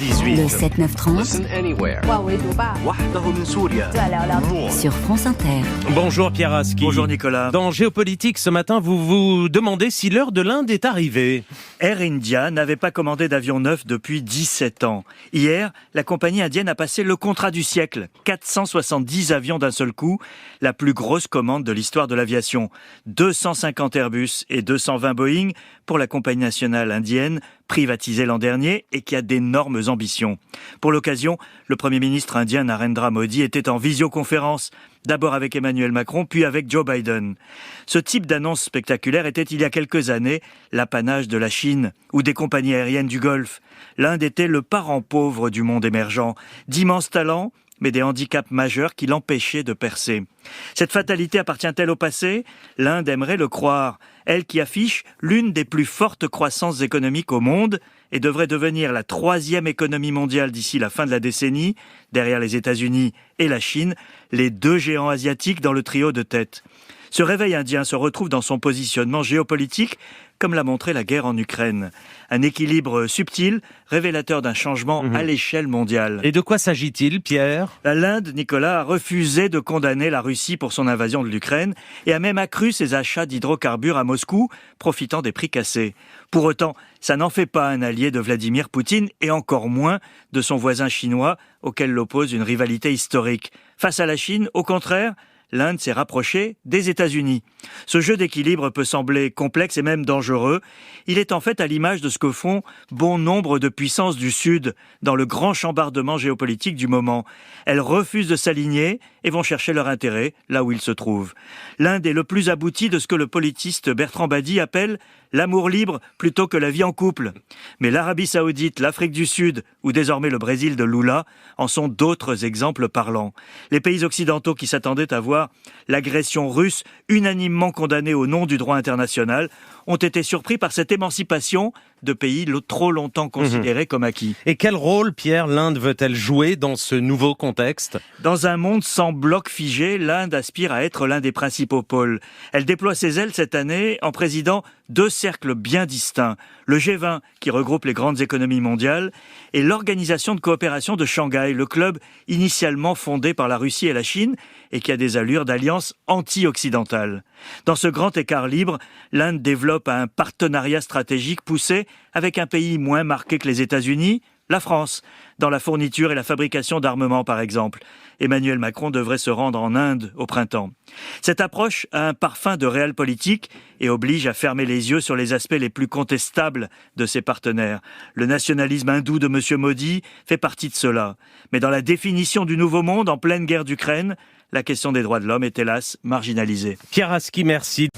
18. Le 7-9-30 Listen anywhere. 万维读吧， وحده من سوريا. 再聊聊。 More. sur France Inter. Bonjour Pierre Aski. Bonjour Nicolas. Dans Géopolitique ce matin, vous vous demandez si l'heure de l'Inde est arrivée. Air India n'avait pas commandé d'avion neuf depuis 17 ans. Hier, la compagnie indienne a passé le contrat du siècle. 470 avions d'un seul coup, la plus grosse commande de l'histoire de l'aviation. 250 Airbus et 220 Boeing pour la compagnie nationale indienne, privatisée l'an dernier et qui a d'énormes ambitions. Pour l'occasion, le Premier ministre indien Narendra Modi était en visioconférence, d'abord avec Emmanuel Macron, puis avec Joe Biden. Ce type d'annonce spectaculaire était il y a quelques années l'apanage de la Chine ou des compagnies aériennes du Golfe. L'Inde était le parent pauvre du monde émergent, d'immenses talents, mais des handicaps majeurs qui l'empêchaient de percer. Cette fatalité appartient-elle au passé ? L'Inde aimerait le croire. Elle qui affiche l'une des plus fortes croissances économiques au monde et devrait devenir la 3e économie mondiale d'ici la fin de la décennie, derrière les États-Unis et la Chine, les deux géants asiatiques dans le trio de tête. Ce réveil indien se retrouve dans son positionnement géopolitique, comme l'a montré la guerre en Ukraine. Un équilibre subtil, révélateur d'un changement à l'échelle mondiale. Et de quoi s'agit-il, Pierre ? L'Inde, Nicolas, a refusé de condamner la Russie pour son invasion de l'Ukraine et a même accru ses achats d'hydrocarbures à Moscou, profitant des prix cassés. Pour autant, ça n'en fait pas un allié de Vladimir Poutine et encore moins de son voisin chinois, auquel l'oppose une rivalité historique. Face à la Chine, au contraire, l'Inde s'est rapprochée des États-Unis. Ce jeu d'équilibre peut sembler complexe et même dangereux. Il est en fait à l'image de ce que font bon nombre de puissances du Sud dans le grand chambardement géopolitique du moment. Elles refusent de s'aligner et vont chercher leur intérêt là où ils se trouvent. L'Inde est le plus abouti de ce que le politiste Bertrand Badi appelle l'amour libre plutôt que la vie en couple. Mais l'Arabie Saoudite, l'Afrique du Sud ou désormais le Brésil de Lula en sont d'autres exemples parlants. Les pays occidentaux qui s'attendaient à voir l'agression russe unanimement condamnée au nom du droit international ont été surpris par cette émancipation de pays trop longtemps considérés comme acquis. Et quel rôle, Pierre, l'Inde veut-elle jouer dans ce nouveau contexte ? Dans un monde sans bloc figé, l'Inde aspire à être l'un des principaux pôles. Elle déploie ses ailes cette année en présidant 2 cercles bien distincts. Le G20, qui regroupe les grandes économies mondiales, et l'Organisation de coopération de Shanghai, le club initialement fondé par la Russie et la Chine et qui a des allures d'alliance anti-occidentale. Dans ce grand écart libre, l'Inde développe un partenariat stratégique poussé avec un pays moins marqué que les États-Unis, la France, dans la fourniture et la fabrication d'armements par exemple. Emmanuel Macron devrait se rendre en Inde au printemps. Cette approche a un parfum de réel politique et oblige à fermer les yeux sur les aspects les plus contestables de ses partenaires. Le nationalisme hindou de M. Modi fait partie de cela. Mais dans la définition du nouveau monde en pleine guerre d'Ukraine, la question des droits de l'homme est hélas marginalisée. Pierre Aski, merci.